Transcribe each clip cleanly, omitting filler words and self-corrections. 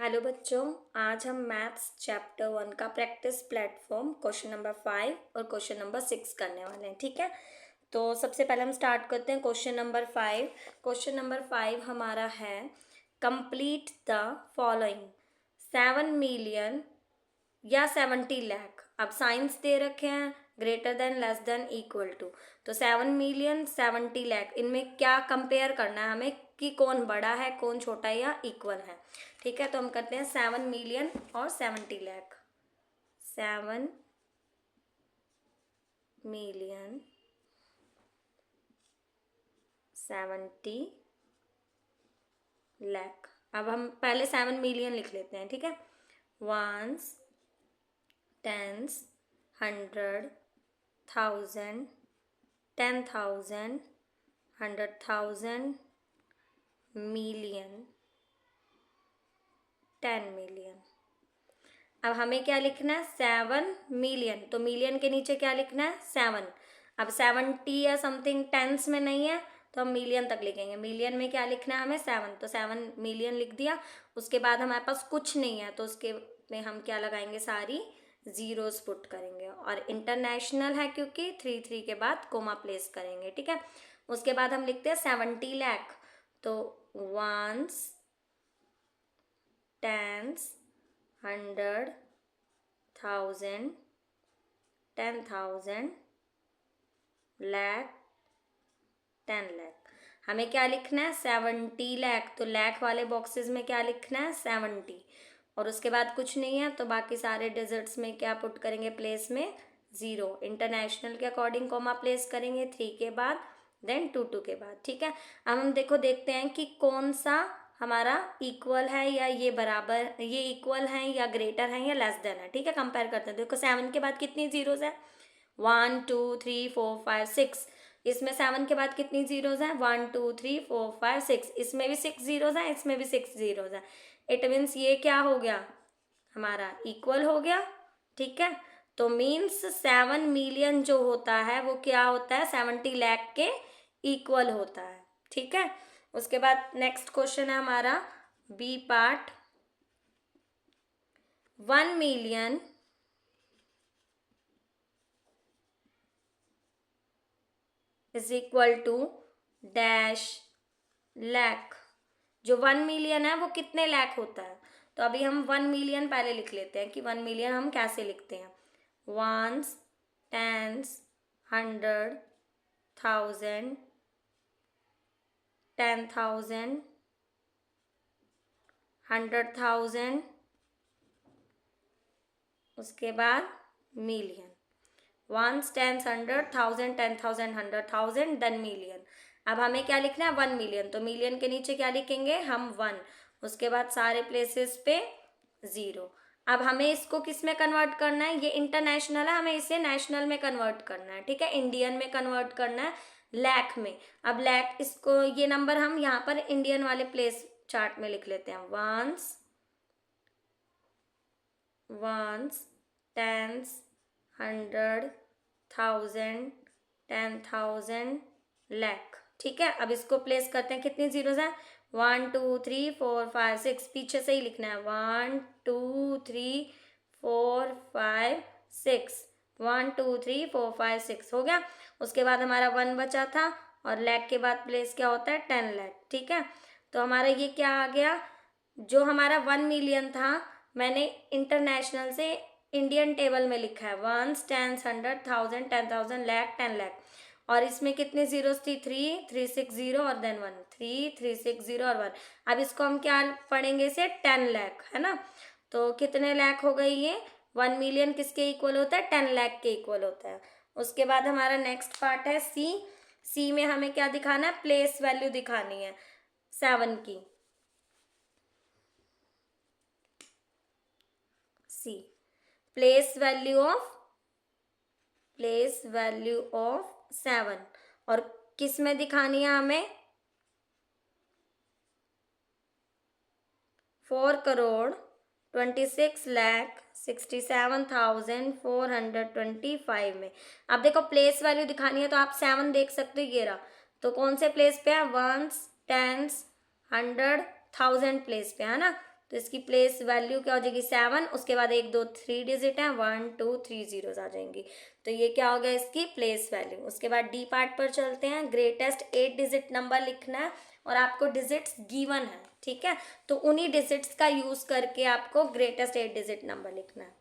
Hello बच्चों, आज हम मैथ्स चैप्टर 1 का प्रैक्टिस प्लेटफॉर्म क्वेश्चन नंबर 5 और क्वेश्चन नंबर 6 करने वाले हैं। ठीक है, तो सबसे पहले हम स्टार्ट करते हैं क्वेश्चन नंबर 5। क्वेश्चन नंबर 5 हमारा है कंप्लीट द फॉलोइंग 7 मिलियन या 70 लाख। अब साइंस दे रखे हैं greater than less than equal to, तो 7 मिलियन 70 लाख, इनमें क्या कंपेयर करना है हमें कि कौन बड़ा है कौन छोटा है या इक्वल है। ठीक है, तो हम करते हैं 7 मिलियन और 70 लाख। 7 मिलियन 70 लाख। अब हम पहले 7 मिलियन लिख लेते हैं। ठीक है, वंस, टेंस, 100, 1000, 10,000, 100,000, मिलियन, 10 मिलियन। अब हमें क्या लिखना है 7 मिलियन, तो मिलियन के नीचे क्या लिखना है 7। अब 70 या समथिंग टेंस में नहीं है तो हम मिलियन तक लिखेंगे। मिलियन में क्या लिखना है हमें 7, तो 7 मिलियन लिख दिया। उसके बाद हमारे पास कुछ नहीं है तो उसके में हम क्या लगाएंगे, सारी जीरोस पुट करेंगे। और इंटरनेशनल है क्योंकि 3 के बाद कोमा प्लेस करेंगे। ठीक है, उसके बाद हम लिखते हैं 70 लाख, तो वंस, टेंस, 100, 1000, 10,000, लाख, 10 लाख। हमें क्या लिखना है 70 लाख, तो लाख वाले बॉक्सेस में क्या लिखना है 70। और उसके बाद कुछ नहीं है तो बाकी सारे डिजिट्स में क्या पुट करेंगे प्लेस में, जीरो। इंटरनेशनल के अकॉर्डिंग कॉमा प्लेस करेंगे 3 के बाद, देन 2 के बाद। ठीक है, अब हम देखते हैं कि कौन सा हमारा इक्वल है या ये बराबर, ये इक्वल है या ग्रेटर है या लेस देन है। ठीक है, कंपेयर करते हैं। देखो 7 के बाद कितनी जीरोज है, 1 2 3 4 5 6। इसमें 7 के बाद कितनी जीरोज हैं, 1 2 3 4 5 6। इसमें भी 6 जीरोज हैं, इसमें भी 6 जीरोज हैं। इट मीन्स ये क्या हो गया, हमारा इक्वल हो गया। ठीक है, तो मीन्स 7 मिलियन जो होता है वो क्या होता है 70 लाख के इक्वल होता है। ठीक है, उसके बाद नेक्स्ट क्वेश्चन है हमारा B part, 1 million is equal to dash lakh. जो 1 मिलियन है वो कितने लाख होता है, तो अभी हम 1 मिलियन पहले लिख लेते हैं कि 1 मिलियन हम कैसे लिखते हैं। वंस, टेंस, 100, 1000, 10,000, 100,000, उसके बाद million. Ones, tens, 100, 1000, 10,000, 100,000, then million. अब हमें क्या लिखना है 1 मिलियन, तो मिलियन के नीचे क्या लिखेंगे हम 1, उसके बाद सारे प्लेसेस पे 0। अब हमें इसको किस में कन्वर्ट करना है, ये इंटरनेशनल है, हमें इसे नेशनल में कन्वर्ट करना है। ठीक है, इंडियन में कन्वर्ट करना है, लाख में। अब लाख, इसको ये नंबर हम यहाँ पर इंडियन वाले प्लेस चार्ट में लिख लेते हैं। Ones, tens, 100, 1000, 10,000, lakh. ठीक है, अब इसको प्लेस करते हैं, कितनी जीरोज हैं 1 2 3 4 5 6। पीछे से ही लिखना है 1 2 3 4 5 6, 1 2 3 4 5 6 हो गया। उसके बाद हमारा 1 बचा था और लाख के बाद प्लेस क्या होता है 10 लाख। ठीक है, तो हमारा ये क्या आ गया, जो हमारा 1 मिलियन था मैंने इंटरनेशनल से इंडियन टेबल में लिखा है। Ones, tens, 100, 1000, 10,000, lakh, 10 lakh. और इसमें कितने जीरोस थी 3 3 6 0 और देन 1, 3 3 6 0 और 1। अब इसको हम क्या पढ़ेंगे, इसे 10 लाख है ना, तो कितने लाख हो गई ये, 1 मिलियन किसके इक्वल होता है 10 लाख के इक्वल होता है। उसके बाद हमारा नेक्स्ट पार्ट है सी। सी में हमें क्या दिखाना है, प्लेस वैल्यू दिखानी है 7 की। सी, प्लेस वैल्यू ऑफ 7, और किस में दिखानी है हमें 4,26,67,425 में। अब देखो प्लेस वैल्यू दिखानी है तो आप 7 देख सकते हो, ये रहा। तो कौन से प्लेस पे है, वंस, टेंस, 100, 1000 प्लेस पे है ना, तो इसकी प्लेस वैल्यू क्या हो जाएगी 7, उसके बाद 1 2 3 डिजिट है, 1 2 3 जीरोस आ जाएंगी, तो ये क्या हो गया इसकी प्लेस वैल्यू। उसके बाद डी पार्ट पर चलते हैं। ग्रेटेस्ट 8 डिजिट नंबर लिखना है और आपको डिजिट्स गिवन है, ठीक है, तो उन्हीं डिजिट्स का यूज करके आपको ग्रेटेस्ट 8 डिजिट नंबर लिखना है।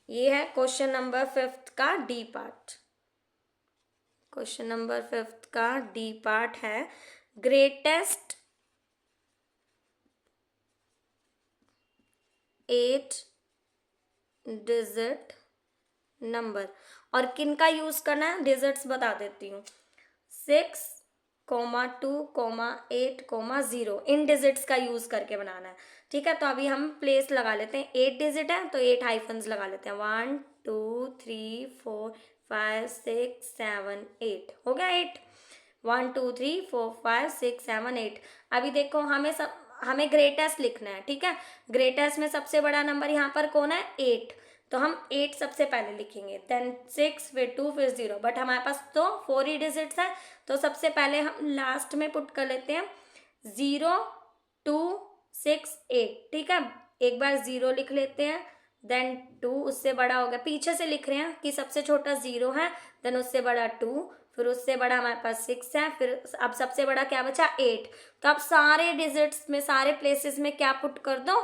ये है क्वेश्चन नंबर 5 का डी पार्ट। क्वेश्चन नंबर 5 का डी पार्ट है ग्रेटेस्ट 8 डिजिट नंबर, और किन का यूज करना है डिजिट्स बता देती हूँ, 6, 2, 8, 0, इन डिजिट्स का यूज करके बनाना है, ठीक है। तो अभी हम प्लेस लगा लेते हैं, 8 डिजिट है तो 8 हाइफन्स लगा लेते हैं, 1 2 3 4 5 6 7 8, हो गया 8, 1 2 3 4 5 6 7 8। अभी देखो हमें ग्रेटेस्ट लिखना है, ठीक है। ग्रेटेस्ट में सबसे बड़ा नंबर यहाँ पर कौन है 8, तो हम 8 सबसे पहले लिखेंगे, देन 6, फिर 2, फिर 0, बट हमारे पास तो 4 ही डिजिट्स है, तो सबसे पहले हम लास्ट में पुट कर लेते हैं 0 2 6 8, ठीक है। एक बार 0 लिख लेते हैं, देन 2, उससे बड़ा हो गया, पीछे से लिख रहे हैं कि सबसे छोटा 0 है, देन उससे बड़ा 2, फिर उससे बड़ा हमारे पास 6 है, फिर अब सबसे बड़ा क्या बचा 8, तो अब सारे डिजिट्स में सारे प्लेसेस में क्या पुट कर दो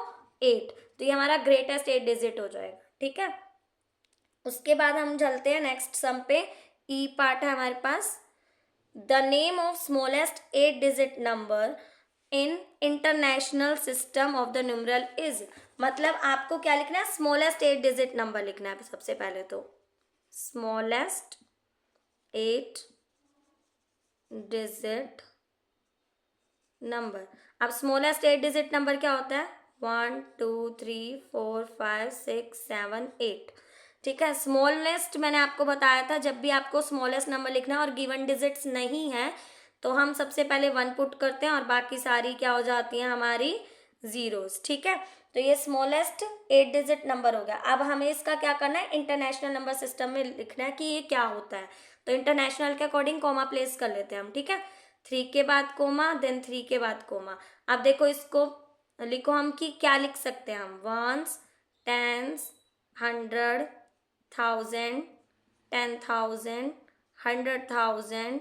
8, तो ये हमारा ग्रेटेस्ट 8 डिजिट हो जाएगा, ठीक है। उसके बाद हम चलते हैं नेक्स्ट सम पे। ई पार्ट है हमारे पास, the name of smallest 8 digit number in international system of the numeral is, मतलब आपको क्या लिखना है स्मॉलेस्ट 8 डिजिट नंबर लिखना है सबसे पहले, तो स्मॉलेस्ट 8 डिजिट नंबर। अब स्मॉलेस्ट 8 डिजिट नंबर क्या होता है 1 2 3 4 5 6 7 8, ठीक है। स्मॉलेस्ट मैंने आपको बताया था, जब भी आपको स्मॉलेस्ट नंबर लिखना है और गिवन डिजिट्स नहीं है तो हम सबसे पहले 1 पुट करते हैं और बाकी सारी क्या हो जाती हैं हमारी जीरोस, ठीक है। तो ये स्मॉलेस्ट 8 डिजिट नंबर हो गया। अब हमें इसका क्या करना है इंटरनेशनल नंबर सिस्टम में लिखना है कि ये क्या होता है, तो इंटरनेशनल के अकॉर्डिंग कोमा प्लेस कर लेते हैं हम, ठीक है। 3 के बाद कोमा, देन 3 के बाद कोमा। अब देखो इसको लिखो हम कि क्या लिख सकते हैं हम, वंस, टेंस, 100, 1000, 10,000, 100,000,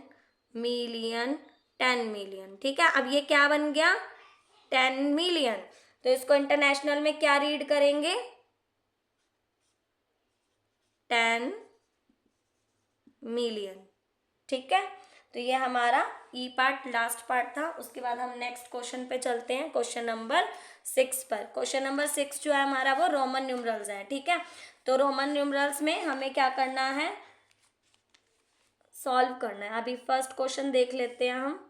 मिलियन, 10 मिलियन, ठीक है। अब ये क्या बन गया 10 मिलियन, तो इसको इंटरनेशनल में क्या रीड करेंगे 10 मिलियन, ठीक है। तो ये हमारा ई पार्ट लास्ट पार्ट था। उसके बाद हम नेक्स्ट क्वेश्चन पे चलते हैं, क्वेश्चन नंबर 6 पर। क्वेश्चन नंबर 6 जो है हमारा वो रोमन न्यूमरल्स है, ठीक है। तो रोमन न्यूमरल्स में हमें क्या करना है सॉल्व करना है। अभी फर्स्ट क्वेश्चन देख लेते हैं हम।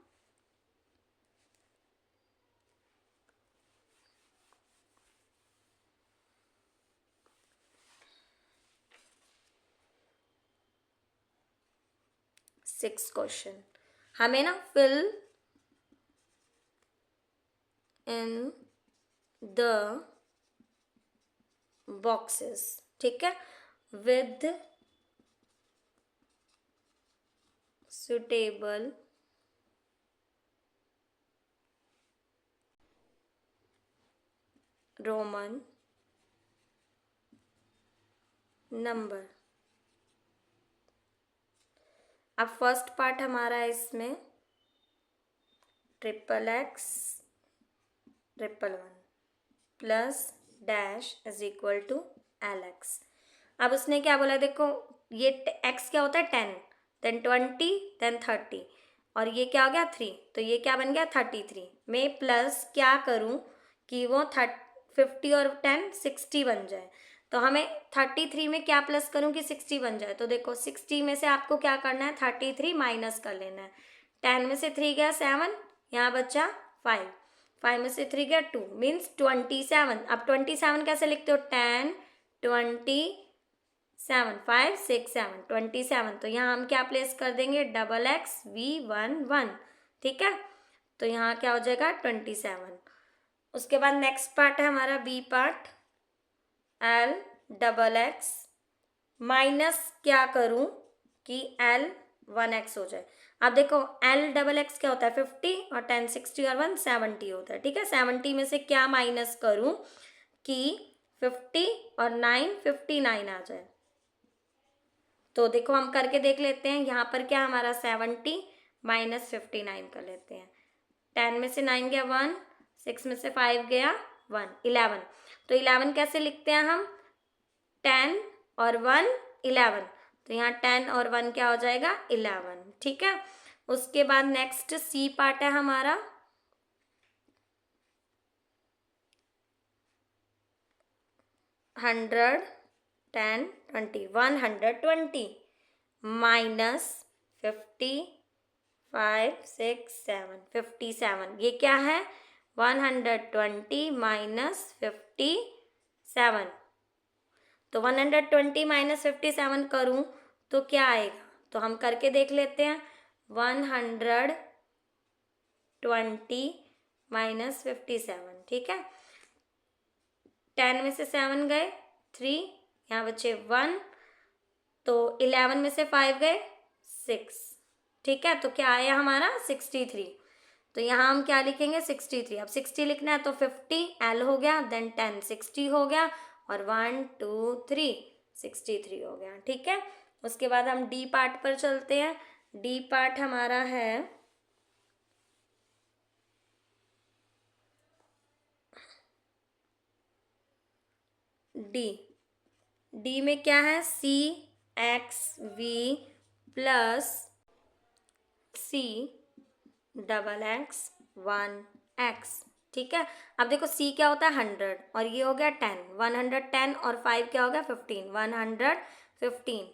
सिक्स क्वेश्चन हमें ना फिल इन द बॉक्सेस, ठीक है, विद सुटेबल रोमन नंबर। अब फर्स्ट पार्ट हमारा है इसमें XXX, 111 plus dash is equal to LX। अब उसने क्या बोला देखो, ये x क्या होता है 10, देन 20, देन 30, और ये क्या हो गया 3, तो ये क्या बन गया 33। मैं प्लस क्या करूं कि वो 50 और 10 60 बन जाए, तो हमें 33 में क्या प्लस करूं कि 60 बन जाए, तो देखो 60 में से आपको क्या करना है 33 माइनस कर लेना है। 10 में से 3 गया 7, यहाँ बचा 5, 5 में से 3 गया 2, मीन्स 27। अब 27 कैसे लिखते हो 10 20 7 5 6 7 27, तो यहाँ हम क्या प्लेस कर देंगे XX V11, ठीक है। तो यहाँ क्या हो जाएगा 27। उसके बाद नेक्स्ट पार्ट है हमारा बी पार्ट, LXX माइनस क्या करूं कि L 1x हो जाए। अब देखो L डबल एक्स क्या होता है 50 और 10 60 और 1 70 होता है, ठीक है। 70 में से क्या माइनस करूं कि 50 और 9 59 आ जाए। तो देखो हम करके देख लेते हैं, यहाँ पर क्या हमारा 70 माइनस 59 कर लेते हैं। 10 में से 9 गया 1, 6 में से 5 गया 1, 11। तो 11 कैसे लिखते हैं हम, 10 और 1 11, तो यहाँ 10 और 1 क्या हो जाएगा 11, ठीक है। उसके बाद नेक्स्ट सी पार्ट है हमारा, 100 10 20 120 माइनस 50 5 6 7 57, ये क्या है 120 माइनस 57। तो 120 माइनस 57 करूँ तो क्या आएगा, तो हम करके देख लेते हैं। 120 माइनस 57, ठीक है। 10 में से 7 गए 3, यहाँ बचे 1, तो 11 में से 5 गए 6, ठीक है। तो क्या आया हमारा 63। तो यहाँ हम क्या लिखेंगे 63। अब 60 लिखना है तो 50 L हो गया, देन 10 60 हो गया, और 1 2 3 63 हो गया, ठीक है। उसके बाद हम डी पार्ट पर चलते हैं। डी पार्ट हमारा है डी। डी में क्या है C X V plus C double X 1 X, ठीक है। अब देखो सी क्या होता है 100 और ये हो गया 10, 110 और 5 क्या हो गया 15, 115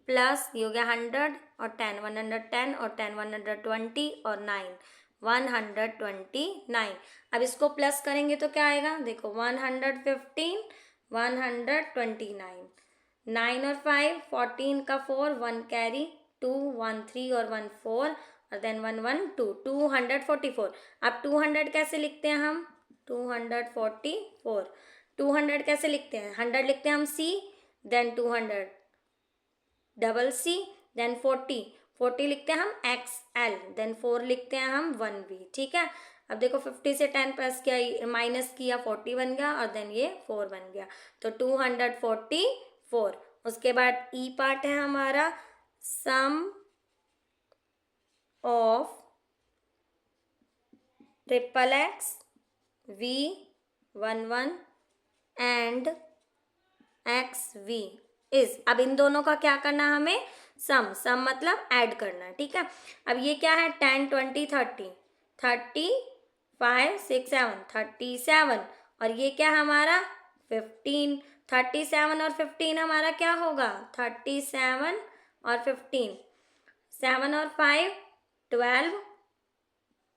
प्लस ये हो गया 100 और 10, 110 और 10 120 और 9 129। अब इसको प्लस करेंगे तो क्या आएगा, देखो 115 129, 9 और 5 14 का 4 1 कैरी 2 1 3 और 1 4 और देन 1 1 2 244। अब 200 कैसे लिखते हैं हम, 244 200 कैसे लिखते हैं, 100 लिखते हैं हम सी, देन 200 डबल सी, देन 40 लिखते हैं हम एक्स एल, देन 4 लिखते हैं हम 1 वी, ठीक है। अब देखो 50 से 10 प्लस किया माइनस किया 40 बन गया, और देन ये 4 बन गया, तो 244। उसके बाद ई पार्ट है हमारा sum of triple X V 11 and X V is. अब इन दोनों का क्या करना है हमें, सम मतलब ऐड करना है, ठीक है। अब ये क्या है 10 20 30 30 5 6 7 37, और ये क्या हमारा 15, 37 और 15 हमारा क्या होगा 37 और 15, 7 और 5 12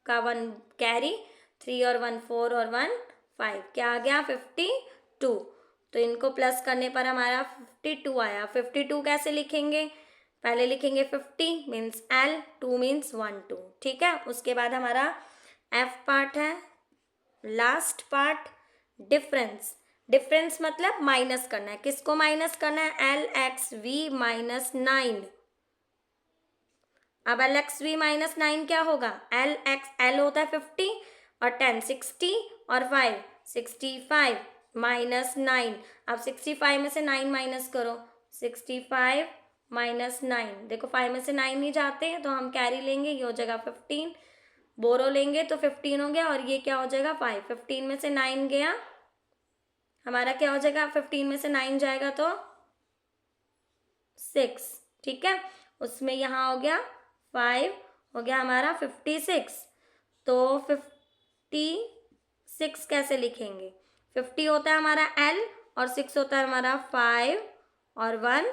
का 1 कैरी, 3 और 1 4 और 1 5, क्या आ गया 52। तो इनको प्लस करने पर हमारा 52 आया। 52 कैसे लिखेंगे, पहले लिखेंगे 50 मीन्स L, 2 मीन्स 1 2, ठीक है। उसके बाद हमारा F पार्ट है, लास्ट पार्ट डिफरेंस। डिफरेंस मतलब माइनस करना है, किसको माइनस करना है, L एक्स वी माइनस 9। अब L एक्स वी माइनस 9 क्या होगा, L होता है 50 और 10 60 और 5 65 माइनस 9। अब 65 में से 9 माइनस करो, 65 माइनस 9, देखो 5 में से 9 नहीं जाते हैं तो हम कैरी लेंगे, ये हो जाएगा 15, बोरो लेंगे तो 15 हो गया, और ये क्या हो जाएगा 5, 15 में से 9 गया हमारा क्या हो जाएगा, 15 में से 9 जाएगा तो 6, ठीक है। उसमें यहाँ हो गया 5, हो गया हमारा 56। तो 56 कैसे लिखेंगे, 50 होता है हमारा L और 6 होता है हमारा 5 और 1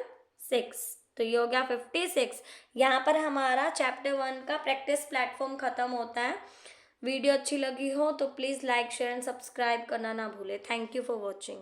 6, तो ये हो गया 56। यहाँ पर हमारा चैप्टर 1 का प्रैक्टिस प्लेटफॉर्म खत्म होता है। वीडियो अच्छी लगी हो तो please like share and subscribe करना ना भूले। Thank you for watching.